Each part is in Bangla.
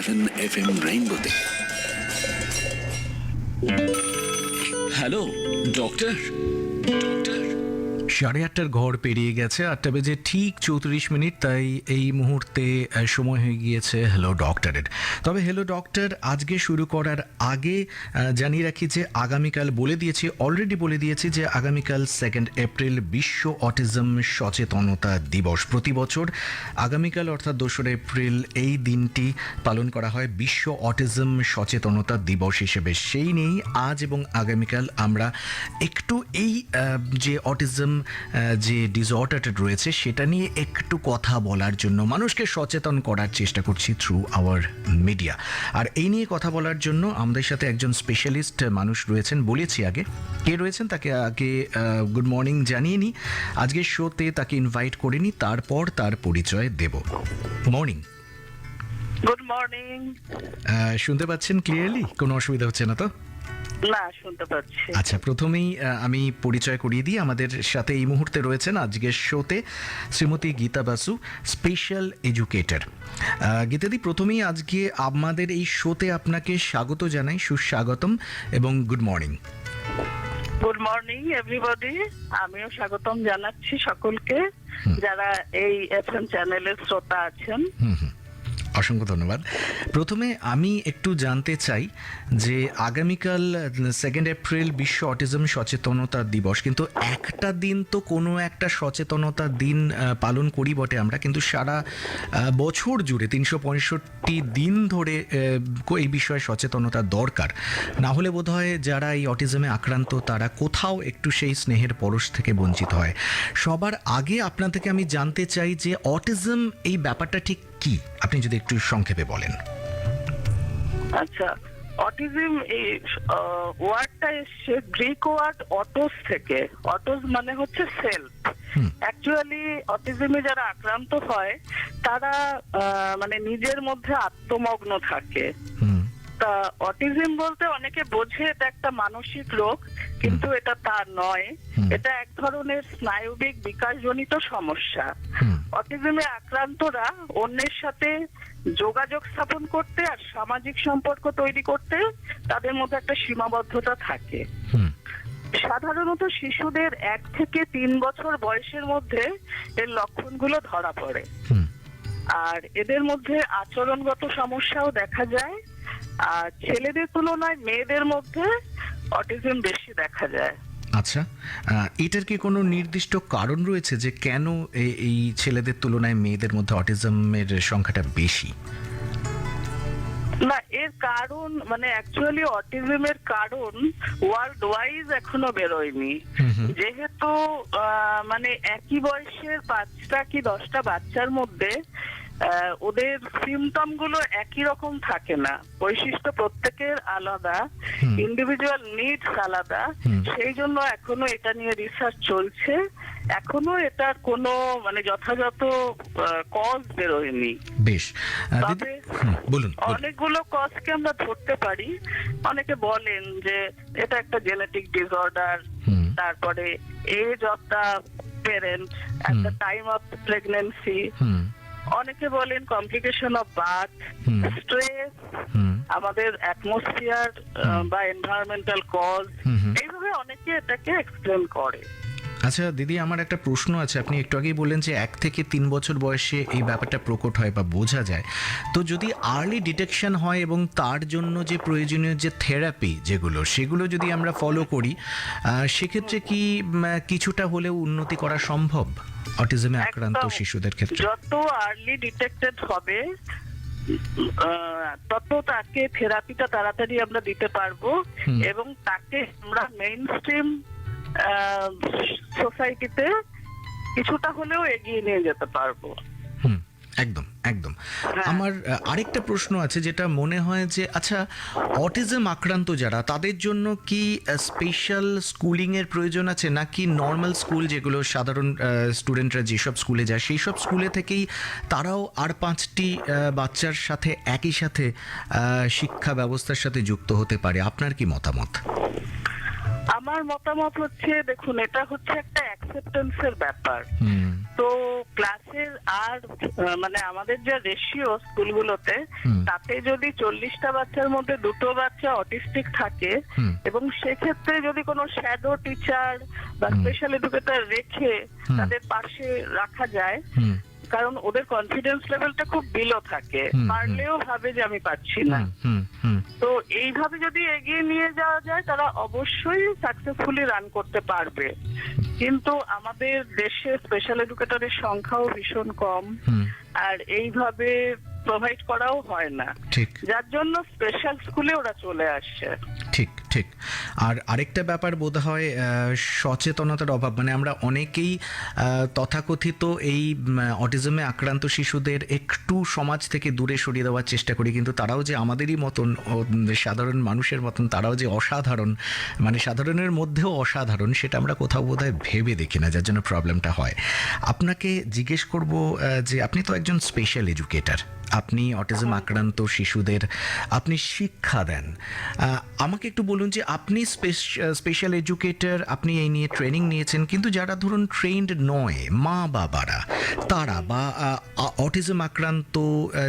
FM রেইনবোতে। Hello doctor. 8:30 ঘর পেরিয়ে গেছে, 8টা বেজে ঠিক 34 মিনিট, তাই এই মুহূর্তে সময় হয়ে গিয়েছে হ্যালো ডক্টরের। তবে হ্যালো ডক্টর আজকে শুরু করার আগে জানিয়ে রাখি যে আগামীকাল অলরেডি বলে দিয়েছি যে আগামীকাল 2 এপ্রিল বিশ্ব অটিজম সচেতনতা দিবস। প্রতি বছর আগামীকাল অর্থাৎ 2 এপ্রিল এই দিনটি পালন করা হয় বিশ্ব অটিজম সচেতনতা দিবস হিসেবে। সেই নিয়েই আজ এবং আগামীকাল আমরা একটু এই যে অটিজম যে ডিসঅর্ডারটা রয়েছে সেটা নিয়ে একটু কথা বলার জন্য মানুষকে সচেতন করার চেষ্টা করছি থ্রু আওয়ার মিডিয়া। আর এই নিয়ে কথা বলার জন্য আমাদের সাথে একজন স্পেশালিস্ট মানুষ রয়েছেন, বলেছি আগে কে রয়েছেন তাকে আগে গুড মর্নিং জানিয়ে নিই। আজকের শোতে তাকে ইনভাইট করে নিই, তারপর তার পরিচয় দেব। মর্নিং। Good morning. শুনতে পাচ্ছেন ক্লিয়ারলি? কোনো অসুবিধা হচ্ছে না তো? না, শুনতে পাচ্ছি। আচ্ছা, প্রথমেই আমি পরিচয় করিয়ে দিই। আমাদের সাথে এই মুহূর্তে রয়েছেন আজকের শোতে শ্রীমতী গীতা বাসু, স্পেশাল এডুকেটর। গীতাদি, প্রথমেই আজকে আমাদের এই শোতে আপনাকে স্বাগত জানাই, সুস্বাগতম এবং good morning. Good morning everybody. আমিও স্বাগতম জানাচ্ছি সকলকে যারা এই এফএম চ্যানেলের শ্রোতা আছেন। অসংখ্য ধন্যবাদ। প্রথমে আমি একটু জানতে চাই যে আগামীকাল 2 এপ্রিল বিশ্ব অটিজম সচেতনতা দিবস, কিন্তু একটা দিন তো কোনো একটা সচেতনতা দিন পালন করি বটে আমরা, কিন্তু সারা বছর জুড়ে 365 দিন ধরে এই বিষয়ে সচেতনতা দরকার। না হলে বোধহয় যারা এই অটিজমে আক্রান্ত তারা কোথাও একটু সেই স্নেহের পরশ থেকে বঞ্চিত হয়। সবার আগে আপনার থেকে আমি জানতে চাই যে অটিজম এই ব্যাপারটা ঠিক কি, আপনি যদি একটু সংক্ষেপে বলেন। আচ্ছা, অটিজম এই ওয়ার্ডটা এসছে গ্রিক ওয়ার্ড অটোস থেকে। অটোস মানে হচ্ছে সেলফ। অ্যাকচুয়ালি অটিজমে যারা আক্রান্ত হয় তারা মানে নিজের মধ্যে আত্মমগ্ন থাকে। তা অটিজম বলতে অনেকে বোঝে এটা একটা মানসিক রোগ, কিন্তু এটা তা নয়। এটা এক ধরনের স্নায়বিক বিকাশজনিত সমস্যা। অটিজমে আক্রান্তরা অন্যের সাথে যোগাযোগ স্থাপন করতে আর সামাজিক সম্পর্ক তৈরি করতে তাদের মধ্যে একটা সীমাবদ্ধতা থাকে। সাধারণত শিশুদের 1 থেকে 3 বছর বয়সের মধ্যে এর লক্ষণগুলো ধরা পড়ে, আর এদের মধ্যে আচরণগত সমস্যাও দেখা যায়। আর ছেলেদের তুলনায় মেয়েদের মধ্যে অটিজম বেশি দেখা যায়। আচ্ছা, এটার কি কোনো নির্দিষ্ট কারণ রয়েছে যে কেন এই ছেলেদের তুলনায় মেয়েদের মধ্যে অটিজমের সংখ্যাটা বেশি? না, এর কারণ মানে অ্যাকচুয়ালি অটিজমের কারণ ওয়ার্ল্ড ওয়াইজ এখনো বেরোয়নি। যেহেতু মানে একই বয়সের 5টা কি 10টা বাচ্চার মধ্যে ওদের সিমটম গুলো একই রকম থাকে না, বৈশিষ্ট্য প্রত্যেকের আলাদা, ইন্ডিভিজুয়াল নিডস আলাদা। সেই জন্য এখনো এটা নিয়ে রিসার্চ চলছে। এখনো এটার কোনো মানে যথাযথ কজ বেরোয়নি। বেশ, তবে বলুন। অনেকগুলো কজকে আমরা ধরতে পারি। অনেকে বলেন যে এটা একটা জেনেটিক ডিসঅর্ডার, তারপরে age of the parent at the time of pregnancy, অনেকে বলেন কমপ্লিকেশন অফ বার্থ, স্ট্রেস, আমাদের অ্যাটমসফিয়ার বা এনভায়রনমেন্টাল কজ, এইভাবে অনেকে এটাকে এক্সপ্লেন করে। আচ্ছা দিদি, আমার একটা প্রশ্ন আছে। আপনি একটু আগেই বললেন যে 1 থেকে 3 বছর বয়সে এই ব্যাপারটা প্রকট হয় বা বোঝা যায়। তো যদি আর্লি ডিটেকশন হয় এবং তার জন্য যে প্রয়োজনীয় যে থেরাপি সেগুলো যদি আমরা ফলো করি, সেক্ষেত্রে কি কিছুটা হলেও উন্নতি করা সম্ভব অটিজমে আক্রান্ত শিশুদের ক্ষেত্রে? যত আর্লি ডিটেক্টেড হবে তত তাকে থেরাপিটা তাড়াতাড়ি আমরা দিতে পারবো এবং তাকে আমরা মেইন স্ট্রিম সোসাইটিতে কিছুটা হলেও এগিয়ে নিয়ে যেতে পারবো। একদম একদম। আমার আরেকটা প্রশ্ন আছে যেটা মনে হয় যে আচ্ছা, অটিজম আক্রান্ত যারা তাদের জন্য কি স্পেশাল স্কুলিং এর প্রয়োজন আছে, নাকি নর্মাল স্কুল যেগুলো সাধারণ স্টুডেন্টরা যেসব স্কুলে যায় সেই সব স্কুলে থেকেই তারাও আর 5টি বাচ্চার সাথে একই সাথে শিক্ষা ব্যবস্থার সাথে যুক্ত হতে পারে? আপনার কি মতামত? আমার আমার মতামত হচ্ছে, দেখুন এটা হচ্ছে একটা অ্যাকসেপ্টেন্সের ব্যাপার। হুম তো ক্লাসের আর মানে আমাদের যা রেশিও স্কুলগুলোতে, হুম। তাতে যদি 40টা বাচ্চার মধ্যে 2টো বাচ্চা অটিস্টিক থাকে, হুম। এবং সেক্ষেত্রে যদি কোনো শ্যাডো টিচার বা হুম। স্পেশাল এডুকেটর রেখে হুম। তাদের পাশে রাখা যায়, হুম কারণ ওদের কনফিডেন্স লেভেলটা খুব বিলো থাকে, হুম, হুম। পারলেও ভাবে যে আমি পারছি না। হুম হুম তো এইভাবে যদি এগিয়ে নিয়ে যাওয়া যায়, তারা অবশ্যই সাকসেসফুলি রান করতে পারবে। কিন্তু আমাদের দেশে স্পেশাল এডুকেটরের সংখ্যাও ভীষণ কম, হুম। আর এইভাবে প্রোভাইড করাও হয় না, ঠিক যার জন্য স্পেশাল স্কুলে ওরা চলে আসছে। ঠিক ঠিক। আর আরেকটা ব্যাপার বোধ হয় সচেতনতার অভাব, মানে আমরা অনেকেই তথাকথিত এই অটিজমে আক্রান্ত শিশুদের একটু সমাজ থেকে দূরে সরিয়ে দেওয়ার চেষ্টা করি, কিন্তু তারাও যে আমাদেরই মতন সাধারণ মানুষের মতন, তারাও যে অসাধারণ, মানে সাধারণের মধ্যেও অসাধারণ, সেটা আমরা কোথাও বোধ হয় ভেবে দেখি না, যার জন্য প্রবলেমটা হয়। আপনাকে জিজ্ঞেস করব যে আপনি তো একজন স্পেশাল এডুকেটর, আপনি অটিজম আক্রান্ত শিশুদের আপনি শিক্ষা দেন। আমাকে একটু বলুন যে আপনি স্পেশাল এডুকেটর, আপনি এই নিয়ে ট্রেনিং নিয়েছেন, কিন্তু যারা ধরুন ট্রেন্ড নয়, মা বাবারা, তারা বা অটিজম আক্রান্ত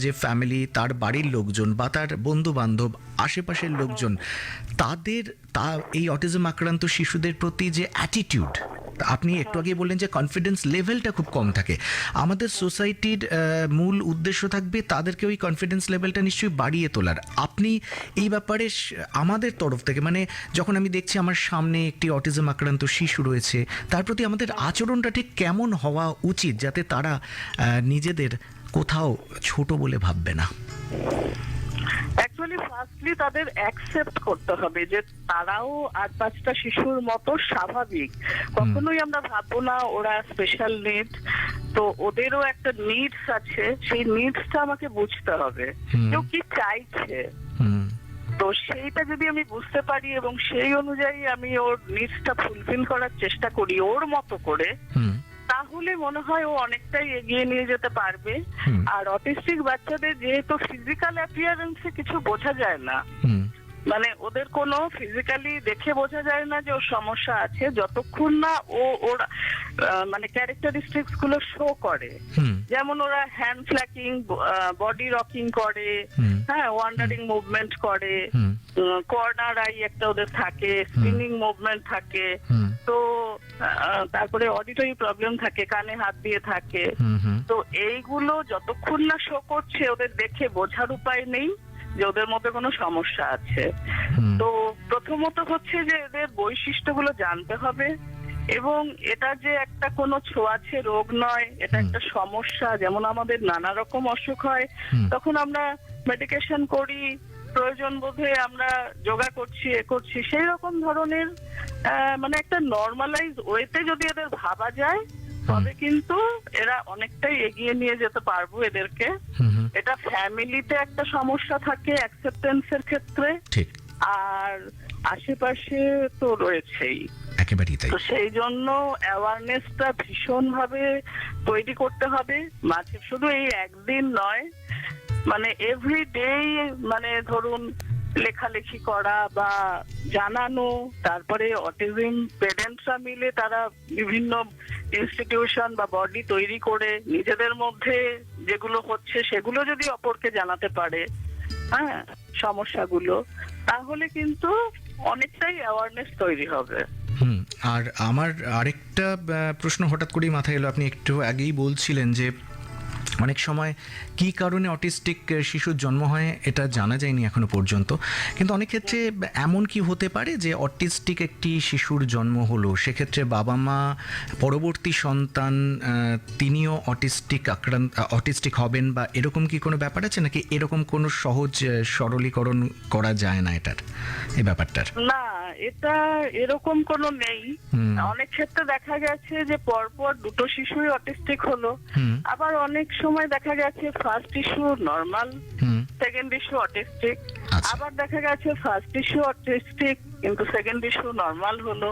যে ফ্যামিলি, তার বাড়ির লোকজন বা তার বন্ধু বান্ধব, আশেপাশের লোকজন, তাদের এই অটিজম আক্রান্ত শিশুদের প্রতি যে অ্যাটিটিউড, আপনি একটু আগে বললেন যে কনফিডেন্স লেভেলটা খুব কম থাকে, আমাদের সোসাইটির মূল উদ্দেশ্য থাকবে তাদেরকে ওই কনফিডেন্স লেভেলটা নিশ্চয়ই বাড়িয়ে তোলার। আপনি এই ব্যাপারে আমাদের তরফ থেকে, মানে যখন আমি দেখছি আমার সামনে একটি অটিজম আক্রান্ত শিশু রয়েছে, তার প্রতি আমাদের আচরণটা ঠিক কেমন হওয়া উচিত, যাতে তারা নিজেদের কোথাও ছোট বলে ভাববে না? অ্যাকচুয়ালি ফার্স্টলি তাদের অ্যাকসেপ্ট করতে হবে যে তারাও আর 5টা শিশুর মতো স্বাভাবিক। কখনোই আমরা ভাববো না ওরা স্পেশাল নিড, তো ওদেরও একটা নিডস আছে, সেই নিডসটা আমাকে বুঝতে হবে, কেউ কি চাইছে। তো সেইটা যদি আমি বুঝতে পারি এবং সেই অনুযায়ী আমি ওর নিডসটা ফুলফিল করার চেষ্টা করি ওর মতো করে, তাহলে মনে হয় ও অনেকটাই এগিয়ে নিয়ে যেতে পারবে। আর অটিস্টিক বাচ্চাদের যেহেতু ফিজিক্যাল অ্যাপিয়ারেন্সে কিছু বোঝা যায় না, মানে ওদের কোনো ফিজিক্যালি দেখে বোঝা যায় না যে ওর সমস্যা আছে, যতক্ষণ না ওর মানে ক্যারেক্টারিস্টিক্স গুলো শো করে। যেমন ওরা হ্যান্ড ফ্ল্যাকিং, বডি রকিং করে, হ্যাঁ, ওয়ান্ডারিং মুভমেন্ট করে, কর্নার আই একটা ওদের থাকে, স্পিনিং মুভমেন্ট থাকে, তো তারপরে অডিটরি প্রবলেম থাকে, কানে হাত দিয়ে থাকে। তো এইগুলো যতক্ষণ না শো করছে, ওদের দেখে বোঝার উপায় নেই যে ওদের মধ্যে কোনো সমস্যা আছে। তো প্রথমত হচ্ছে যে এদের বৈশিষ্ট্যগুলো জানতে হবে, এবং এটা যে একটা কোনো ছোঁয়াচে রোগ নয়, এটা একটা সমস্যা। যেমন আমাদের নানা রকম অসুখ হয়, তখন আমরা মেডিকেশন করি, প্রয়োজন বোধে আমরা যোগা করছি, করছি, সেই রকম ধরনের মানে একটা নর্মালাইজ ওয়েতে যদি এদের ভাবা যায়, তবে কিন্তু এরা অনেকটাই এগিয়ে নিয়ে যেতে পারবো এদেরকে। এটা ফ্যামিলিতে একটা সমস্যা থাকে অ্যাকসেপ্টেন্সের ক্ষেত্রে, আর আশেপাশে তো রয়েছেই, একেবারেই তাই। তো সেই জন্য অ্যাওয়ারনেসটা ভীষণ ভাবে তৈরি করতে হবে, মাঝে শুধু এই একদিন নয়, মানে এভরিডে, মানে ধরুন লেখালেখি করা বা জানানো, তারপরে অটিজম পেরেন্টসরা মিলে তারা বিভিন্ন ইনস্টিটিউশন বা বডি তৈরি করে নিজেদের মধ্যে যেগুলো হচ্ছে সেগুলো যদি অপরকে জানাতে পারে, হ্যাঁ, সমস্যাগুলো, তাহলে কিন্তু অনেকটাই অ্যাওয়ারনেস তৈরি হবে। আর আমার আরেকটা প্রশ্ন হঠাৎ করেই মাথায় এলো, আপনি একটু আগেই বলছিলেন যে অনেক সময় কী কারণে অটিস্টিক শিশুর জন্ম হয় এটা জানা যায়নি এখনো পর্যন্ত, কিন্তু অনেক ক্ষেত্রে এমন কি হতে পারে যে অটিস্টিক একটি শিশুর জন্ম হলো, সেক্ষেত্রে বাবা মা, পরবর্তী সন্তান তিনিও অটিস্টিক হবেন, বা এরকম কি কোনো ব্যাপার আছে, নাকি এরকম কোনো সহজ সরলীকরণ করা যায় না এই ব্যাপারটার? না, এটা এরকম কোনো নেই। অনেক ক্ষেত্রে দেখা গেছে যে পরপর 2টো শিশুই অটিস্টিক হলো, আবার অনেক সময় দেখা গেছে first issue normal, second issue autistic, আবার দেখা গেছে ফার্স্ট ইস্যু অটিস্টিক কিন্তু সেকেন্ড ইস্যু নরমাল হলো।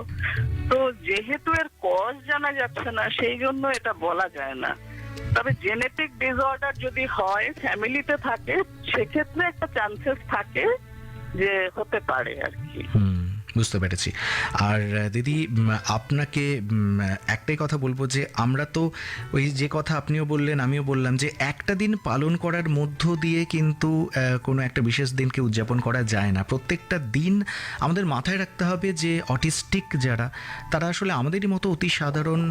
তো যেহেতু এর কজ জানা যাচ্ছে না, সেই জন্য এটা বলা যায় না। তবে জেনেটিক ডিসঅর্ডার যদি হয়, ফ্যামিলিতে থাকে, সেক্ষেত্রে একটা চান্সেস থাকে যে হতে পারে আর কি। বুঝতে পেরেছি। আর দিদি আপনাকে একটাই কথা বলবো যে আমরা তো ওই যে কথা আপনিও বললেন আমিও বললাম যে একটা দিন পালন করার মধ্য দিয়ে কিন্তু কোনো একটা বিশেষ দিনকে উদযাপন করা যায় না। প্রত্যেকটা দিন আমাদের মাথায় রাখতে হবে যে অটিস্টিক যারা, তারা আসলে আমাদেরই মতো অতি সাধারণ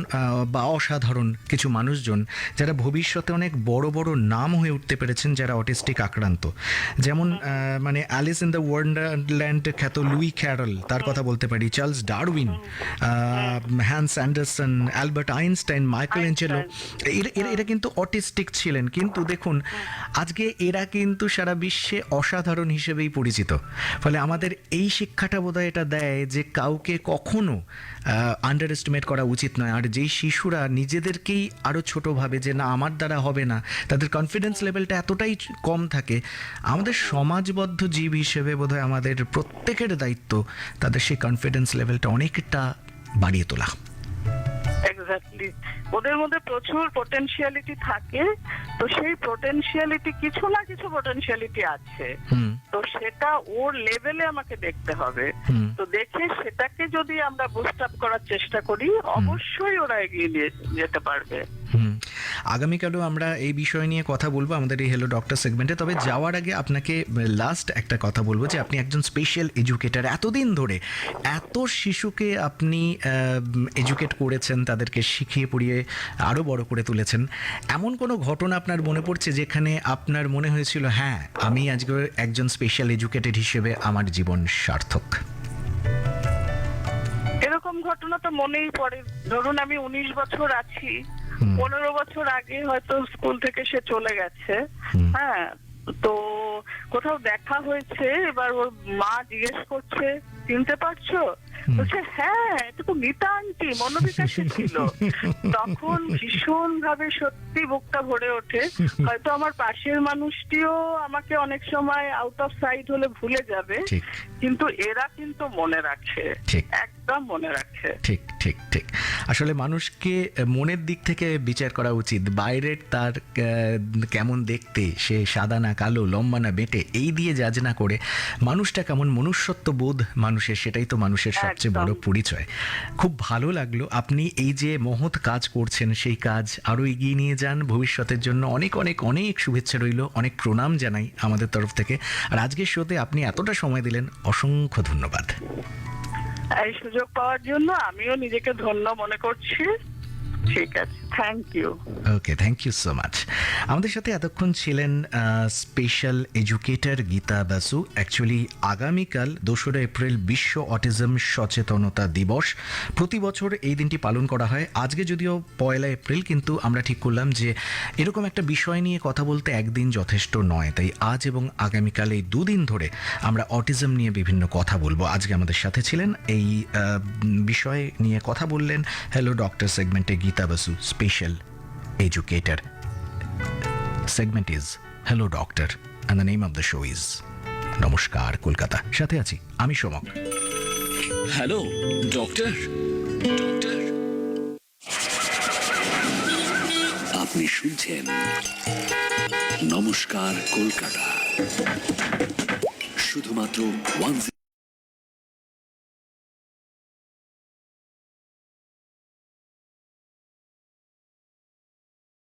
বা অসাধারণ কিছু মানুষজন যারা ভবিষ্যতে অনেক বড় বড় নাম হয়ে উঠতে পেরেছেন যারা অটিস্টিক আক্রান্ত। যেমন মানে অ্যালিস ইন দ্য ওয়ান্ডারল্যান্ড খ্যাত লুই ক্যারল, তার কথা বলতে পারি, Charles Darwin, Hans Andersen, Albert Einstein, Michelangelo, এরা কিন্তু অটিস্টিক ছিলেন। কিন্তু দেখুন আজকে এরা কিন্তু সারা বিশ্বে অসাধারণ হিসেবেই পরিচিত। ফলে আমাদের এই শিক্ষাটা বোধহয় এটা দেয় যে কাউকে কখনো আন্ডার এস্টিমেট করা উচিত নয়। আর যেই শিশুরা নিজেদেরকেই আরও ছোট ভাবে যে না আমার দ্বারা হবে না, তাদের কনফিডেন্স লেভেলটা এতটাই কম থাকে, আমাদের সমাজবদ্ধ জীব হিসেবে বোধহয় আমাদের প্রত্যেকের দায়িত্ব তাদের সেই কনফিডেন্স লেভেলটা অনেকটা বাড়িয়ে তোলা। এক্স্যাক্টলি, ওদের মধ্যে প্রচুর পোটেনশিয়ালিটি থাকে, তো সেই পোটেনশিয়ালিটি কিছু না কিছু পোটেনশিয়ালিটি আছে, তো সেটা ওর লেভেলে আমাকে দেখতে হবে। তো দেখে সেটাকে যদি আমরা বুস্ট আপ করার চেষ্টা করি, অবশ্যই ওরা এগিয়ে নিয়ে যেতে পারবে। আগামীকালও আমরা এই বিষয় নিয়ে কথা বলবো আমাদের এই হ্যালো ডক্টর সেগমেন্টে। তবে যাওয়ার আগে আপনাকে লাস্ট একটা কথা বলবো যে আপনি একজন স্পেশাল এডুকেটর, এতদিন ধরে এত শিশুকে আপনি এডুকেট করেছেন, তাদেরকে শিখিয়ে পড়িয়ে আরও বড় করে তুলেছেন। এমন কোনো ঘটনা আপনার মনে পড়ছে যেখানে আপনার মনে হয়েছিল হ্যাঁ আমি আজকে একজন স্পেশাল এডুকেটেড হিসেবে আমার জীবন সার্থক? এরকম ঘটনা তো মনেই পড়ে। ধরুন আমি 19 বছর আছি, 15 বছর আগে হয়তো স্কুল থেকে সে চলে গেছে, হ্যাঁ, তো কোথাও দেখা হয়েছে, এবার ওর মা জিজ্ঞেস করছে চিনতে পারছো, বলছে হ্যাঁ এটা তো গীতা আন্টি, মনোবিকাশে ছিল। তখন ভীষণ ভাবে সত্যি বুকটা ভরে ওঠে। হয়তো আমার পাশের মানুষটিও আমাকে অনেক সময় আউট অফ সাইট হলে ভুলে যাবে, কিন্তু এরা কিন্তু মনে রাখে, একদম মনে রাখে। ঠিক ঠিক ঠিক। আসলে মানুষকে মনের দিক থেকে বিচার করা উচিত, বাইরের তার কেমন দেখতে, সে সাদা না কালো, লম্বা না বেটে, এই দিয়ে জাজ না করে মানুষটা কেমন, মনুষ্যত্ব বোধ মানুষের, সেটাই তো মানুষের সবচেয়ে বড় পরিচয়। খুব ভালো লাগলো আপনি এই যে মহৎ কাজ করছেন, সেই কাজ আরো এগিয়ে নিয়ে যান। ভবিষ্যতের জন্য অনেক অনেক অনেক শুভেচ্ছা রইল, অনেক প্রণাম জানাই আমাদের তরফ থেকে। আর আজকের শোতে আপনি এতটা সময় দিলেন, অসংখ্য ধন্যবাদ। এই সুযোগ পাওয়ার জন্য আমিও নিজেকে ধন্য মনে করছি। ঠিক আছে, thank you. Okay, thank you so much. আমাদের সাথে এতক্ষণ ছিলেন special educator Gita Basu. Actually আগামীকাল 2রা এপ্রিল বিশ্ব অটিজম সচেতনতা দিবস। প্রতি বছর এই দিনটি পালন করা হয়। আজকে যদিও 1লা এপ্রিল, কিন্তু আমরা ঠিক করলাম যে এরকম একটা বিষয় নিয়ে কথা বলতে একদিন যথেষ্ট নয়, তাই আজ এবং আগামীকাল এই 2 দিন ধরে আমরা অটিজম নিয়ে বিভিন্ন কথা বলবো। আজকে আমাদের সাথে ছিলেন, এই বিষয় নিয়ে কথা বললেন হ্যালো ডক্টর সেগমেন্টে Gita Basu, special educator. Segment is Hello Doctor and the name of the show is নমস্কার কলকাতা। সাথে আছি আমি সোমক। Hello doctor. ডক্টর আপনি শুনছেন নমস্কার কলকাতা, শুধুমাত্র 1